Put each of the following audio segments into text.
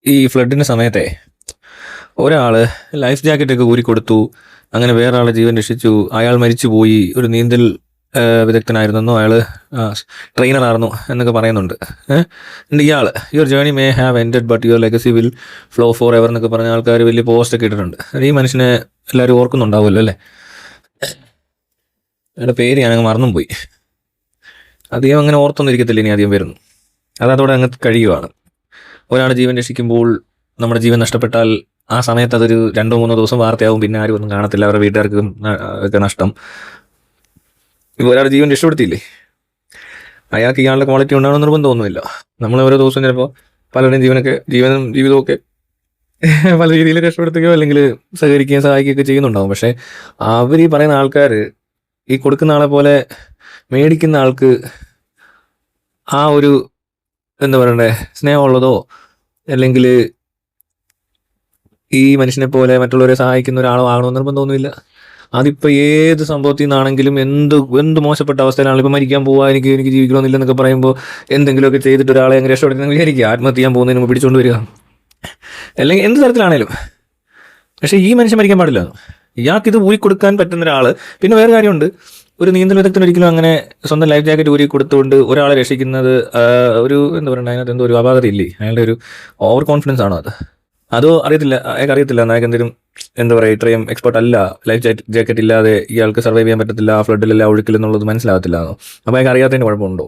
ഈ ഫ്ലഡിന്റെ സമയത്തെ ഒരാള് ലൈഫ് ജാക്കറ്റ് ഒക്കെ ഊരി കൊടുത്തു. അങ്ങനെ വേറെ ആളെ ജീവൻ രക്ഷിച്ചു. അയാൾ മരിച്ചുപോയി. ഒരു നീന്തൽ വിദഗ്ധനായിരുന്നെന്നോ അയാൾ ട്രെയിനറായിരുന്നു എന്നൊക്കെ പറയുന്നുണ്ട്. എന്നിട്ട് ഇയാൾ your journey may have ended but your legacy will flow for ever എന്നൊക്കെ പറഞ്ഞ ആൾക്കാർ വലിയ പോസ്റ്റ് ഒക്കെ ഇട്ടിട്ടുണ്ട്. ഈ മനുഷ്യനെ എല്ലാവരും ഓർക്കുന്നുണ്ടാവുമല്ലോ അല്ലേ? അയാളുടെ പേര് ഞാനങ്ങ് മറന്നും പോയി. അധികം അങ്ങനെ ഓർത്തൊന്നും ഇരിക്കത്തില്ല ഇനി അധികം വരുന്നു. അതോടെ അങ്ങ് കഴിയുവാണ്. ഒരാൾ ജീവൻ രക്ഷിക്കുമ്പോൾ നമ്മുടെ ജീവൻ നഷ്ടപ്പെട്ടാൽ ആ സമയത്ത് അതൊരു 2-3 ദിവസം വാർത്തയാവും. പിന്നെ ആരും ഒന്നും കാണത്തില്ല. അവരുടെ വീട്ടുകാർക്കും ഒക്കെ നഷ്ടം. ഇപ്പോൾ ഒരാൾ ജീവൻ രക്ഷപ്പെടുത്തിയില്ലേ, അയാൾക്ക് ഇയാളുടെ ക്വാളിറ്റി ഉണ്ടാകണമെന്ന് നിർബന്ധമൊന്നുമില്ല. നമ്മൾ ഓരോ ദിവസവും ചിലപ്പോൾ പലരുടെയും ജീവനും ജീവിതവും ഒക്കെ പല രീതിയിൽ രക്ഷപ്പെടുത്തുകയോ അല്ലെങ്കിൽ സഹകരിക്കുകയും സഹായിക്കുകയൊക്കെ ചെയ്യുന്നുണ്ടാവും. പക്ഷേ അവർ ഈ പറയുന്ന ആൾക്കാർ ഈ കൊടുക്കുന്ന ആളെ പോലെ മേടിക്കുന്ന ആൾക്ക് ആ ഒരു എന്താ പറയണ്ടേ സ്നേഹമുള്ളതോ അല്ലെങ്കിൽ ഈ മനുഷ്യനെ പോലെ മറ്റുള്ളവരെ സഹായിക്കുന്ന ഒരാളോ ആകണമെന്ന് നിർബന്ധമൊന്നുമില്ല. അതിപ്പോൾ ഏത് സംഭവത്തിൽ നിന്നാണെങ്കിലും എന്ത് മോശപ്പെട്ട അവസ്ഥയിലാണെങ്കിലും ഇപ്പോൾ മരിക്കാൻ പോവുക, എനിക്ക് ജീവിക്കണമെന്നില്ല എന്നൊക്കെ പറയുമ്പോൾ എന്തെങ്കിലുമൊക്കെ ചെയ്തിട്ട് ഒരാളെ അങ്ങ് രക്ഷപ്പെടുത്തുന്ന വിചാരിക്കുക, ആത്മഹത്യ ചെയ്യാൻ പോകുന്നതിന് മുമ്പ് പിടിച്ചുകൊണ്ട് വരിക, അല്ലെങ്കിൽ എന്ത് തരത്തിലാണേലും. പക്ഷേ ഈ മനുഷ്യൻ മരിക്കാൻ പാടില്ല. ഇയാൾക്ക് ഇത് ഊരി കൊടുക്കാൻ പറ്റുന്ന ഒരാൾ. പിന്നെ വേറെ കാര്യമുണ്ട്, ഒരു നീന്തൽ വിദഗ്ധന് ഒരിക്കലും അങ്ങനെ സ്വന്തം ലൈഫ് ജാക്കറ്റ് ഊരി കൊടുത്തുകൊണ്ട് ഒരാളെ രക്ഷിക്കുന്നത് ഒരു എന്താ പറയുക, അതിനകത്ത് എന്തോ ഒരു അപാകത ഇല്ലേ, അയാളുടെ ഒരു ഓവർ കോൺഫിഡൻസ് ആണോ അതോ അറിയത്തില്ല, അയാൾക്ക് അറിയത്തില്ല അയാൾക്ക് എന്തെങ്കിലും എന്താ പറയുക ഇത്രയും എക്സ്പെർട്ട് അല്ല, ലൈഫ് ജാക്കറ്റ് ഇല്ലാതെ ഇയാൾക്ക് സർവൈവ് ചെയ്യാൻ പറ്റത്തില്ല, ആ ഫ്ലഡിലെല്ലാം ഒഴുക്കില്ലെന്നുള്ളത് മനസ്സിലാകത്തില്ല എന്നോ, അപ്പോൾ അയാൾക്ക് അറിയാത്തതിന് കുഴപ്പമുണ്ടോ?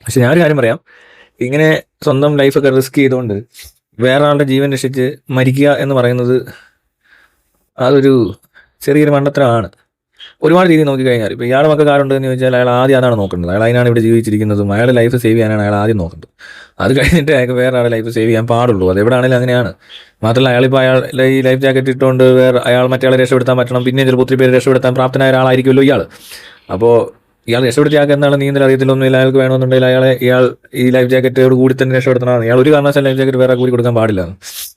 പക്ഷെ ഞാനൊരു കാര്യം പറയാം, ഇങ്ങനെ സ്വന്തം ലൈഫൊക്കെ റിസ്ക് ചെയ്തുകൊണ്ട് വേറെ ആളുടെ ജീവൻ രക്ഷിച്ച് മരിക്കുക എന്ന് പറയുന്നത് അതൊരു ചെറിയൊരു മണ്ടത്തരമാണ്. ഒരുപാട് രീതി നോക്കിക്കഴിഞ്ഞാൽ ഇപ്പോൾ ഇയാളുടെ മക്കൾ കാറുണ്ടെന്ന് ചോദിച്ചാൽ അയാൾ ആദ്യം അതാണ് നോക്കേണ്ടത്. അയാൾ അതിനാണ് ഇവിടെ ജീവിച്ചിരിക്കുന്നതും. അയാളുടെ ലൈഫ് സേവ് ചെയ്യാനാണ് അയാൾ ആദ്യം നോക്കേണ്ടത്. അത് കഴിഞ്ഞിട്ട് അയാൾക്ക് വേറെ ആളുടെ ലൈഫ് സേവ് ചെയ്യാൻ പാടുള്ളൂ. അത് എവിടെയാണെങ്കിലും അങ്ങനെയാണ്. മാത്രമല്ല അയാളിപ്പോൾ അയാളുടെ ഈ ലൈഫ് ജാക്കറ്റ് ഇട്ടുകൊണ്ട് അയാൾ മറ്റേ ആളെ രക്ഷപ്പെടുത്താൻ പറ്റണം. പിന്നെ ചിലപ്പോൾ ഒത്തിരി പേര് രക്ഷപ്പെടുത്താൻ പ്രാപ്തനായ ഒരാളായിരിക്കുമല്ലോ ഇയാൾ. അപ്പോൾ ഇയാൾ രക്ഷപ്പെടുത്തിയ ആൾക്ക് എന്താണ് നീന്തൽ അറിയത്തില്ലൊന്നുമില്ല, അയാൾക്ക് വേണമെന്നുണ്ടെങ്കിൽ ഇയാൾ ഈ ലൈഫ് ജാക്കറ്റോട് കൂടി തന്നെ രക്ഷപ്പെടുത്തണം. ഇയാൾ ഒരു കാരണവശാലും ലൈഫ് ജാക്കറ്റ് വേറെ കൂടി കൊടുക്കാൻ പാടില്ല.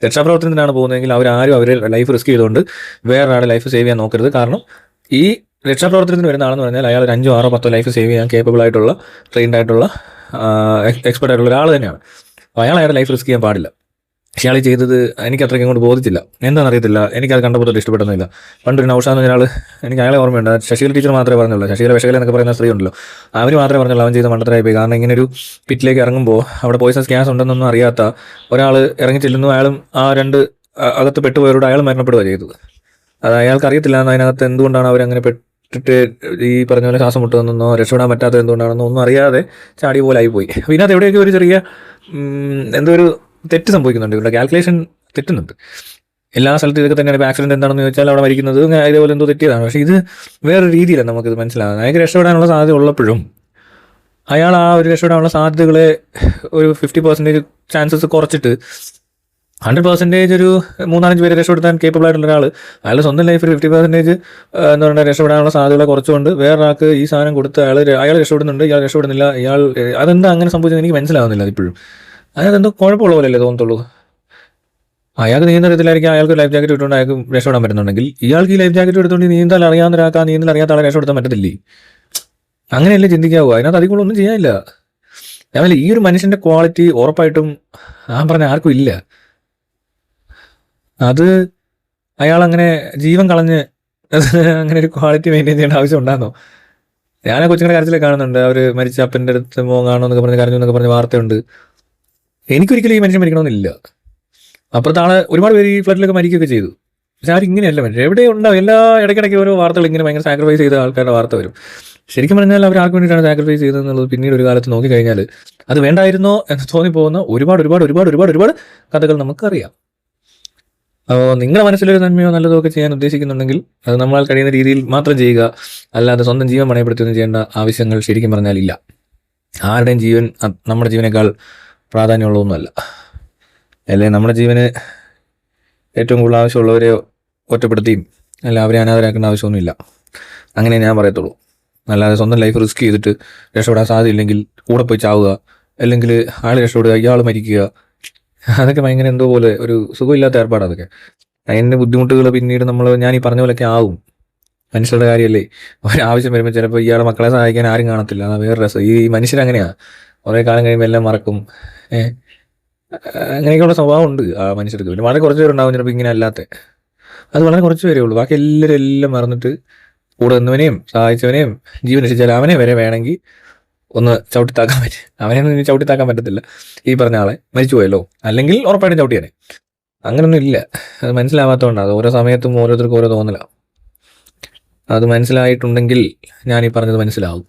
രക്ഷാപ്രവർത്തനത്തിനാണ് പോകുന്നതെങ്കിൽ അവരാരും അവരുടെ ലൈഫ് റിസ്ക് ചെയ്തുകൊണ്ട് വേറെ ആളുടെ ലൈഫ് സേവ് ചെയ്യാൻ നോക്കരുത്. കാരണം ഈ രക്ഷാപ്രവർത്തനത്തിന് വരുന്ന ആളെന്ന് പറഞ്ഞാൽ അയാൾ ഒരു 5-6-10 ലൈഫ് സേവ് ചെയ്യാൻ കേപ്പബിൾ ആയിട്ടുള്ള, ട്രെയിൻഡ് ആയിട്ടുള്ള, എക്സ്പെർട്ട് ആയിട്ടുള്ള ഒരാൾ തന്നെയാണ്. അപ്പോൾ അയാളുടെ ലൈഫ് റിസ്ക് ചെയ്യാൻ പാടില്ല. പക്ഷേ അയാൾ ചെയ്തത് എനിക്ക് അത്രയ്ക്കും കൊണ്ട് ബോധിച്ചില്ല. എന്താണെന്ന് അറിയത്തില്ല, എനിക്കത് കണ്ടപ്പോൾ ഇഷ്ടപ്പെടുന്നില്ല. പണ്ടൊരു നൗഷാദ് എന്നൊരാൾ, എനിക്ക് അയാളെ ഓർമ്മയുണ്ട്. ശശികല ടീച്ചർ മാത്രമേ പറഞ്ഞുള്ളൂ. ശശികല വിശകല എന്നൊക്കെ പറയുന്ന സ്ത്രീ ഉണ്ടല്ലോ, അവർ മാത്രമേ പറഞ്ഞുള്ളൂ അവൻ ചെയ്ത മണ്ടത്തരായി പോയി. കാരണം ഇങ്ങനെ ഒരു പിറ്റിലേക്ക് ഇറങ്ങുമ്പോൾ അവിടെ പോയിസൺസ് ഗ്യാസ് ഉണ്ടെന്നൊന്നും അറിയാത്ത ഒരാൾ ഇറങ്ങി ചെല്ലുന്നു. അയാളും ആ 2 അകത്ത് പെട്ടുപോയവരോട് അയാൾ മരണപ്പെടുക ചെയ്തത്. അത് അയാൾക്ക് അറിയത്തില്ല. അതിനകത്ത് എന്തുകൊണ്ടാണ് അവരങ്ങനെ പെട്ടിട്ട് ഈ പറഞ്ഞ പോലെ ശ്വാസം മുട്ടുന്നോ രക്ഷപ്പെടാൻ പറ്റാത്തത് എന്തുകൊണ്ടാണെന്നോ ഒന്നും അറിയാതെ ചാടി പോലെ ആയിപ്പോയി. അപ്പോൾ ഇതിനകത്ത് എവിടെയൊക്കെ ഒരു ചെറിയ എന്തോ ഒരു തെറ്റ് സംഭവിക്കുന്നുണ്ട്. ഇവരുടെ കാൽക്കുലേഷൻ തെറ്റുന്നുണ്ട്. എല്ലാ സ്ഥലത്തും ഇതൊക്കെ തന്നെയാണ്. ഇപ്പോൾ ആക്സിഡൻറ്റ് എന്താണെന്ന് ചോദിച്ചാൽ അവിടെ മരിക്കുന്നത് ഇതേപോലെ എന്തോ തെറ്റിയതാണ്. പക്ഷേ ഇത് വേറൊരു രീതിയിലാണ് നമുക്കിത് മനസ്സിലാകുന്നത്. അയാൾക്ക് രക്ഷപ്പെടാനുള്ള സാധ്യത ഉള്ളപ്പോഴും അയാൾ ആ ഒരു രക്ഷപ്പെടാനുള്ള സാധ്യതകളെ ഒരു 50% ചാൻസസ് കുറച്ചിട്ട് 100% ഒരു 3-4 പേരെ രക്ഷപ്പെടുത്താൻ കേപ്പബിൾ ആയിട്ടുള്ള ഒരാൾ അയാളുടെ സ്വന്തം ലൈഫിൽ 50% എന്താ പറയുക രക്ഷപ്പെടാനുള്ള സാധ്യതകളെ കുറച്ചുകൊണ്ട് വേറൊരാൾക്ക് ഈ സാധനം കൊടുത്ത് അയാൾ രക്ഷപ്പെടുന്നുണ്ട്, ഇയാൾ രക്ഷപ്പെടുന്നില്ല. അതെന്താ അങ്ങനെ സംഭവിച്ചത് എനിക്ക് മനസ്സിലാകുന്നില്ല ഇപ്പോഴും. അതിനകത്തെന്തോ കുഴപ്പമുള്ള പോലെയല്ലേ തോന്നത്തുള്ളൂ. അയാൾക്ക് നീന്തലത്തിലായിരിക്കും, അയാൾക്ക് ലൈഫ് ജാക്കറ്റ് ഇട്ടുകൊണ്ട് അയാൾക്ക് രക്ഷപ്പെടാൻ പറ്റുന്നുണ്ടെങ്കിൽ ഇയാൾക്ക് ഈ ലൈഫ് ജാക്കറ്റ് എടുത്തുകൊണ്ട് നീന്തൽ അറിയാവുന്ന ഒരാൾക്ക് ആ നീന്തൽ അറിയാത്ത ആളെ രക്ഷപ്പെടുത്താൻ പറ്റത്തില്ലേ? അങ്ങനെയല്ലേ ചിന്തിക്കാവൂ. അതിനകത്ത് അധികമൊന്നും ചെയ്യാനില്ല. ഞാൻ ഈ ഒരു മനുഷ്യൻ്റെ ക്വാളിറ്റി ഉറപ്പായിട്ടും ഞാൻ പറഞ്ഞ ആർക്കും ഇല്ല. അത് അയാളങ്ങനെ ജീവൻ കളഞ്ഞ് അങ്ങനെ ഒരു ക്വാളിറ്റി മെയിൻറ്റെയിൻ ചെയ്യേണ്ട ആവശ്യം ഉണ്ടാകുന്നോ? ഞാൻ ആ കൊച്ചുങ്ങളുടെ കാര്യത്തിലേക്ക് കാണുന്നുണ്ട്. അവർ മരിച്ച അപ്പൻ്റെ അടുത്ത് കാണുമെന്നൊക്കെ പറഞ്ഞ് കരഞ്ഞു എന്നൊക്കെ പറഞ്ഞ് വാർത്തയുണ്ട്. എനിക്കൊരിക്കലും ഈ മനുഷ്യൻ മരിക്കണമെന്നില്ല. അപ്പുറത്തെ ആളെ ഒരുപാട് പേര് ഈ ഫ്ലഡിലൊക്കെ മരിക്കുകയൊക്കെ ചെയ്തു. പക്ഷെ ആരും ഇങ്ങനെയല്ല മനുഷ്യൻ. എവിടെ ഉണ്ടാവും എല്ലാ ഇടയ്ക്കിടയ്ക്ക് ഓരോ വാർത്തകൾ ഇങ്ങനെ ഭയങ്കര സാക്രിഫൈസ് ചെയ്ത ആൾക്കാരുടെ വാർത്ത വരും. ശരിക്കും പറഞ്ഞാൽ അവർ ആർക്ക് വേണ്ടിയിട്ടാണ് സാക്രിഫൈസ് ചെയ്തതെന്നുള്ളത് പിന്നീട് ഒരു കാലത്ത് നോക്കിക്കഴിഞ്ഞാൽ അത് വേണ്ടായിരുന്നോ എന്ന് തോന്നിപ്പോകുന്ന ഒരുപാട് ഒരുപാട് ഒരുപാട് ഒരുപാട് ഒരുപാട് കഥകൾ നമുക്കറിയാം. അപ്പോൾ നിങ്ങളുടെ മനസ്സിലൊരു നന്മയോ നല്ലതോ ഒക്കെ ചെയ്യാൻ ഉദ്ദേശിക്കുന്നുണ്ടെങ്കിൽ അത് നമ്മളാൽ കഴിയുന്ന രീതിയിൽ മാത്രം ചെയ്യുക. അല്ലാതെ സ്വന്തം ജീവൻ പണയപ്പെടുത്തുകയൊന്നും ചെയ്യേണ്ട ആവശ്യങ്ങൾ ശരിക്കും പറഞ്ഞാൽ ഇല്ല. ആരുടെയും ജീവൻ നമ്മുടെ ജീവനേക്കാൾ പ്രാധാന്യമുള്ളതൊന്നുമല്ല. അല്ലെങ്കിൽ നമ്മുടെ ജീവന് ഏറ്റവും കൂടുതൽ ആവശ്യമുള്ളവരെ ഒറ്റപ്പെടുത്തിയും അല്ല അവരെ അനാഥരാക്കേണ്ട ആവശ്യമൊന്നുമില്ല. അങ്ങനെ ഞാൻ പറയത്തുള്ളൂ. അല്ലാതെ സ്വന്തം ലൈഫ് റിസ്ക് ചെയ്തിട്ട് രക്ഷപ്പെടാൻ സാധ്യതയില്ലെങ്കിൽ കൂടെ പോയി ചാവുക, അല്ലെങ്കിൽ ആൾ രക്ഷപ്പെടുക ഇയാൾ മരിക്കുക, അതൊക്കെ ഭയങ്കര എന്തോ പോലെ ഒരു സുഖമില്ലാത്ത ഏർപ്പാടാണ് അതൊക്കെ. അതിൻ്റെ ബുദ്ധിമുട്ടുകൾ പിന്നീട് ഞാൻ ഈ പറഞ്ഞ പോലെയൊക്കെ ആവും. മനുഷ്യരുടെ കാര്യമല്ലേ, ഒരാവശ്യം വരുമ്പോൾ ചിലപ്പോൾ ഇയാളെ മക്കളെ സഹായിക്കാൻ ആരും കാണത്തില്ല. അതാണ് വേറെ രസം. ഈ മനുഷ്യരങ്ങനെയാണ്, കുറേ കാലം കഴിയുമ്പോൾ എല്ലാം മറക്കും. അങ്ങനെയൊക്കെയുള്ള സ്വഭാവം ഉണ്ട് ആ മനുഷ്യർക്ക്. പിന്നെ വളരെ കുറച്ച് പേരുണ്ടാവും ചിലപ്പോൾ ഇങ്ങനെ അല്ലാത്ത, അത് വളരെ കുറച്ച് പേരേ ഉള്ളൂ. ബാക്കി എല്ലാവരും എല്ലാം മറന്നിട്ട് കൂടെ നിന്നവനെയും സഹായിച്ചവനെയും ജീവൻ രക്ഷിച്ചാൽ അവനെ വരെ വേണമെങ്കിൽ ഒന്ന് ചവിട്ടിത്താക്കാൻ പറ്റും. അവനെയൊന്നും ഇനി ചവിട്ടിത്താക്കാൻ പറ്റത്തില്ല, ഈ പറഞ്ഞ ആളെ മരിച്ചു പോയല്ലോ, അല്ലെങ്കിൽ ഉറപ്പായിട്ടും ചവിട്ടിയാനെ. അങ്ങനൊന്നും ഇല്ല. അത് മനസ്സിലാവാത്തതുകൊണ്ടാണ്. അത് ഓരോ സമയത്തും ഓരോരുത്തർക്കും ഓരോ തോന്നലാണ്. അത് മനസ്സിലായിട്ടുണ്ടെങ്കിൽ ഞാൻ ഈ പറഞ്ഞത് മനസ്സിലാവും.